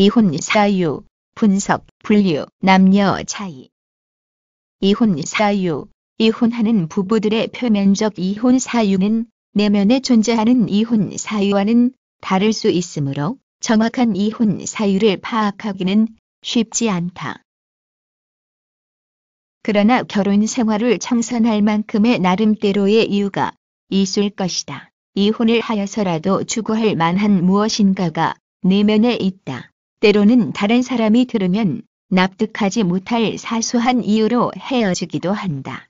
이혼 사유, 분석, 분류, 남녀 차이. 이혼 사유. 이혼하는 부부들의 표면적 이혼 사유는 내면에 존재하는 이혼 사유와는 다를 수 있으므로 정확한 이혼 사유를 파악하기는 쉽지 않다. 그러나 결혼 생활을 청산할 만큼의 나름대로의 이유가 있을 것이다. 이혼을 하여서라도 추구할 만한 무엇인가가 내면에 있다. 때로는 다른 사람이 들으면 납득하지 못할 사소한 이유로 헤어지기도 한다.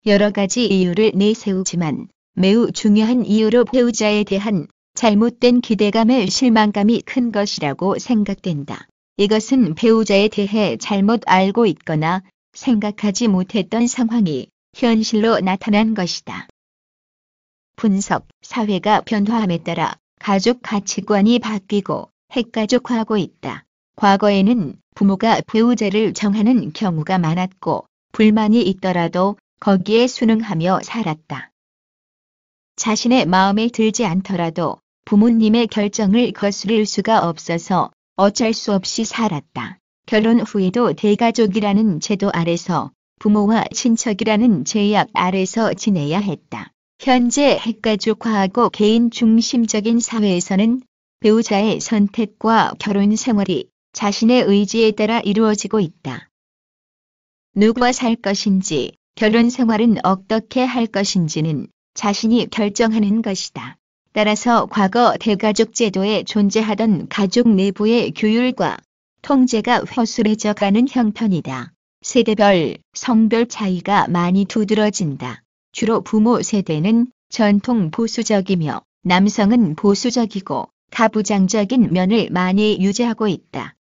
여러 가지 이유를 내세우지만 매우 중요한 이유로 배우자에 대한 잘못된 기대감의 실망감이 큰 것이라고 생각된다. 이것은 배우자에 대해 잘못 알고 있거나 생각하지 못했던 상황이 현실로 나타난 것이다. 분석. 사회가 변화함에 따라 가족 가치관이 바뀌고 핵가족화하고 있다. 과거에는 부모가 배우자를 정하는 경우가 많았고 불만이 있더라도 거기에 순응하며 살았다. 자신의 마음에 들지 않더라도 부모님의 결정을 거스릴 수가 없어서 어쩔 수 없이 살았다. 결혼 후에도 대가족이라는 제도 아래서 부모와 친척이라는 제약 아래서 지내야 했다. 현재 핵가족화하고 개인 중심적인 사회에서는 배우자의 선택과 결혼 생활이 자신의 의지에 따라 이루어지고 있다. 누구와 살 것인지, 결혼 생활은 어떻게 할 것인지는 자신이 결정하는 것이다. 따라서 과거 대가족 제도에 존재하던 가족 내부의 규율과 통제가 허술해져 가는 형편이다. 세대별, 성별 차이가 많이 두드러진다. 주로 부모 세대는 전통 보수적이며 남성은 보수적이고 가부장적인 면을 많이 유지하고 있다.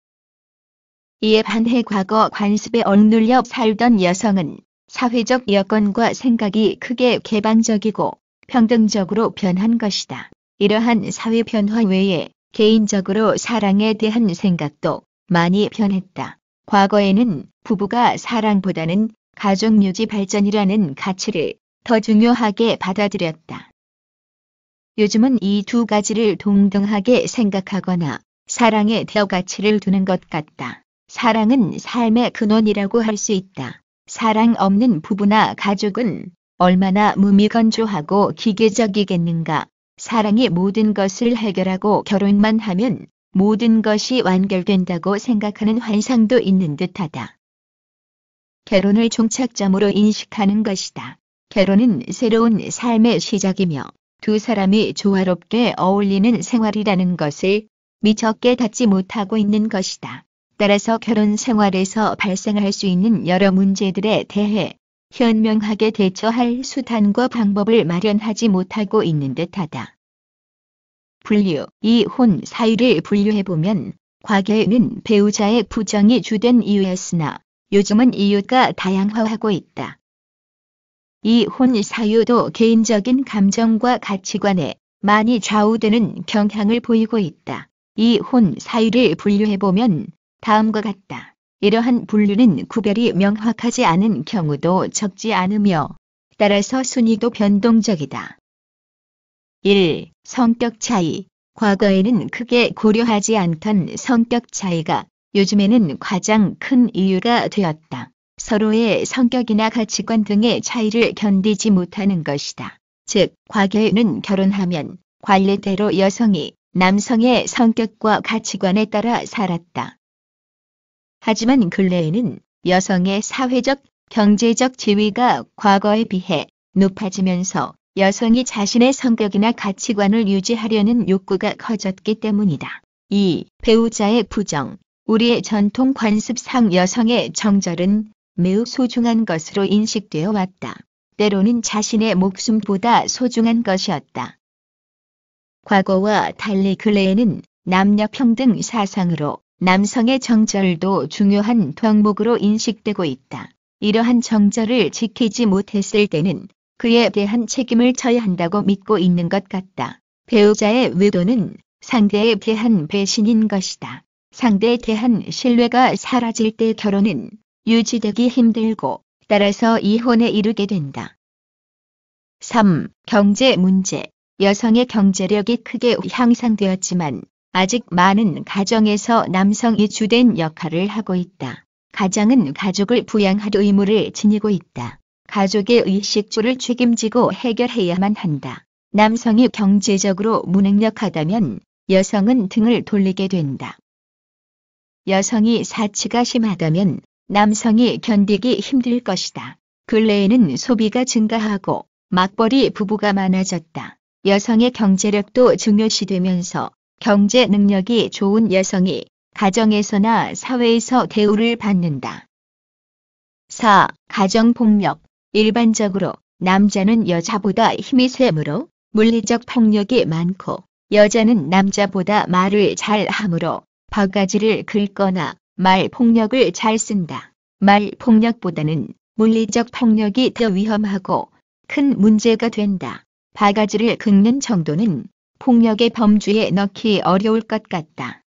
이에 반해 과거 관습에 억눌려 살던 여성은 사회적 여건과 생각이 크게 개방적이고 평등적으로 변한 것이다. 이러한 사회 변화 외에 개인적으로 사랑에 대한 생각도 많이 변했다. 과거에는 부부가 사랑보다는 가족 유지 발전이라는 가치를 더 중요하게 받아들였다. 요즘은 이 두 가지를 동등하게 생각하거나 사랑에 더 가치를 두는 것 같다. 사랑은 삶의 근원이라고 할 수 있다. 사랑 없는 부부나 가족은 얼마나 무미건조하고 기계적이겠는가. 사랑이 모든 것을 해결하고 결혼만 하면 모든 것이 완결된다고 생각하는 환상도 있는 듯하다. 결혼을 종착점으로 인식하는 것이다. 결혼은 새로운 삶의 시작이며 두 사람이 조화롭게 어울리는 생활이라는 것을 미처 깨닫지 못하고 있는 것이다. 따라서 결혼 생활에서 발생할 수 있는 여러 문제들에 대해 현명하게 대처할 수단과 방법을 마련하지 못하고 있는 듯하다. 분류. 이혼 사유를 분류해보면 과거에는 배우자의 부정이 주된 이유였으나 요즘은 이유가 다양화하고 있다. 이혼 사유도 개인적인 감정과 가치관에 많이 좌우되는 경향을 보이고 있다. 이혼 사유를 분류해보면 다음과 같다. 이러한 분류는 구별이 명확하지 않은 경우도 적지 않으며 따라서 순위도 변동적이다. 1. 성격 차이. 과거에는 크게 고려하지 않던 성격 차이가 요즘에는 가장 큰 이유가 되었다. 서로의 성격이나 가치관 등의 차이를 견디지 못하는 것이다. 즉, 과거에는 결혼하면 관례대로 여성이 남성의 성격과 가치관에 따라 살았다. 하지만 근래에는 여성의 사회적, 경제적 지위가 과거에 비해 높아지면서 여성이 자신의 성격이나 가치관을 유지하려는 욕구가 커졌기 때문이다. 2. 배우자의 부정. 우리의 전통 관습상 여성의 정절은 매우 소중한 것으로 인식되어 왔다. 때로는 자신의 목숨보다 소중한 것이었다. 과거와 달리 근래에는 남녀평등 사상으로 남성의 정절도 중요한 덕목으로 인식되고 있다. 이러한 정절을 지키지 못했을 때는 그에 대한 책임을 져야 한다고 믿고 있는 것 같다. 배우자의 외도는 상대에 대한 배신인 것이다. 상대에 대한 신뢰가 사라질 때 결혼은 유지되기 힘들고 따라서 이혼에 이르게 된다. 3. 경제 문제. 여성의 경제력이 크게 향상되었지만 아직 많은 가정에서 남성이 주된 역할을 하고 있다. 가장은 가족을 부양할 의무를 지니고 있다. 가족의 의식주를 책임지고 해결해야만 한다. 남성이 경제적으로 무능력하다면 여성은 등을 돌리게 된다. 여성이 사치가 심하다면 남성이 견디기 힘들 것이다. 근래에는 소비가 증가하고 맞벌이 부부가 많아졌다. 여성의 경제력도 중요시되면서 경제 능력이 좋은 여성이 가정에서나 사회에서 대우를 받는다. 4. 가정폭력. 일반적으로 남자는 여자보다 힘이 세므로 물리적 폭력이 많고 여자는 남자보다 말을 잘 하므로 바가지를 긁거나 말 폭력을 잘 쓴다. 말 폭력보다는 물리적 폭력이 더 위험하고 큰 문제가 된다. 바가지를 긁는 정도는 폭력의 범주에 넣기 어려울 것 같다.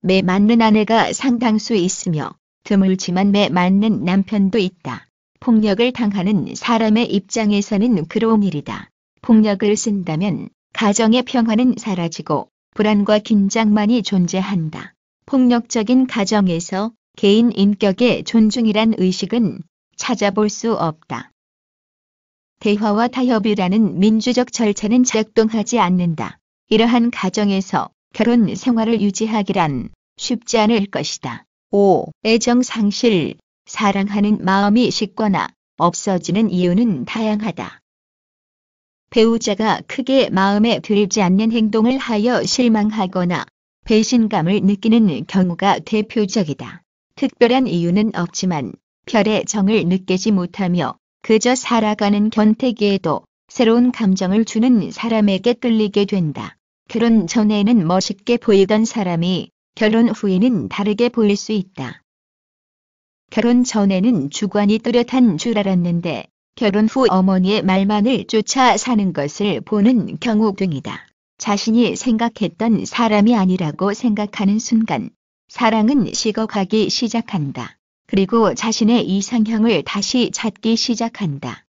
매 맞는 아내가 상당수 있으며 드물지만 매 맞는 남편도 있다. 폭력을 당하는 사람의 입장에서는 괴로운 일이다. 폭력을 쓴다면 가정의 평화는 사라지고 불안과 긴장만이 존재한다. 폭력적인 가정에서 개인 인격의 존중이란 의식은 찾아볼 수 없다. 대화와 타협이라는 민주적 절차는 작동하지 않는다. 이러한 가정에서 결혼 생활을 유지하기란 쉽지 않을 것이다. 5. 애정 상실. 사랑하는 마음이 식거나 없어지는 이유는 다양하다. 배우자가 크게 마음에 들지 않는 행동을 하여 실망하거나 배신감을 느끼는 경우가 대표적이다. 특별한 이유는 없지만 별의 정을 느끼지 못하며 그저 살아가는 권태기에도 새로운 감정을 주는 사람에게 끌리게 된다. 결혼 전에는 멋있게 보이던 사람이 결혼 후에는 다르게 보일 수 있다. 결혼 전에는 주관이 뚜렷한 줄 알았는데 결혼 후 어머니의 말만을 쫓아 사는 것을 보는 경우 등이다. 자신이 생각했던 사람이 아니라고 생각하는 순간 사랑은 식어가기 시작한다. 그리고 자신의 이상형을 다시 찾기 시작한다.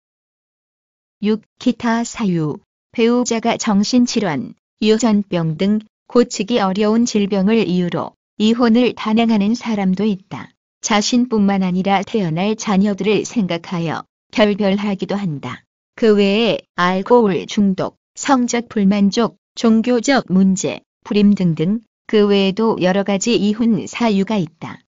6. 기타 사유. 배우자가 정신질환, 유전병 등 고치기 어려운 질병을 이유로 이혼을 단행하는 사람도 있다. 자신뿐만 아니라 태어날 자녀들을 생각하여 결별하기도 한다. 그 외에 알코올 중독, 성적 불만족, 종교적 문제, 불임 등등 그 외에도 여러 가지 이혼 사유가 있다.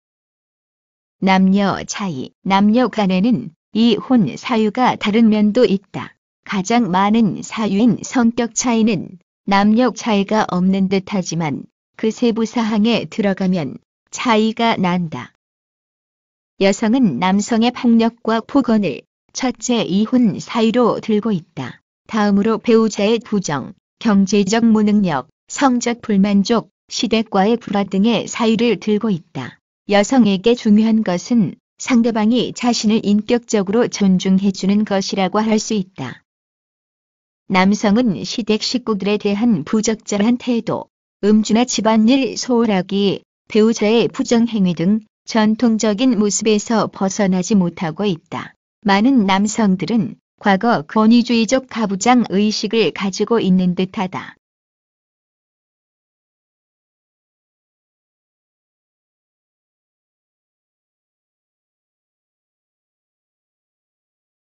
남녀 차이. 남녀 간에는 이혼 사유가 다른 면도 있다. 가장 많은 사유인 성격 차이는 남녀 차이가 없는 듯하지만 그 세부 사항에 들어가면 차이가 난다. 여성은 남성의 폭력과 폭언을 첫째 이혼 사유로 들고 있다. 다음으로 배우자의 부정, 경제적 무능력, 성적 불만족, 시댁과의 불화 등의 사유를 들고 있다. 여성에게 중요한 것은 상대방이 자신을 인격적으로 존중해주는 것이라고 할 수 있다. 남성은 시댁 식구들에 대한 부적절한 태도, 음주나 집안일 소홀하기, 배우자의 부정행위 등 전통적인 모습에서 벗어나지 못하고 있다. 많은 남성들은 과거 권위주의적 가부장 의식을 가지고 있는 듯하다.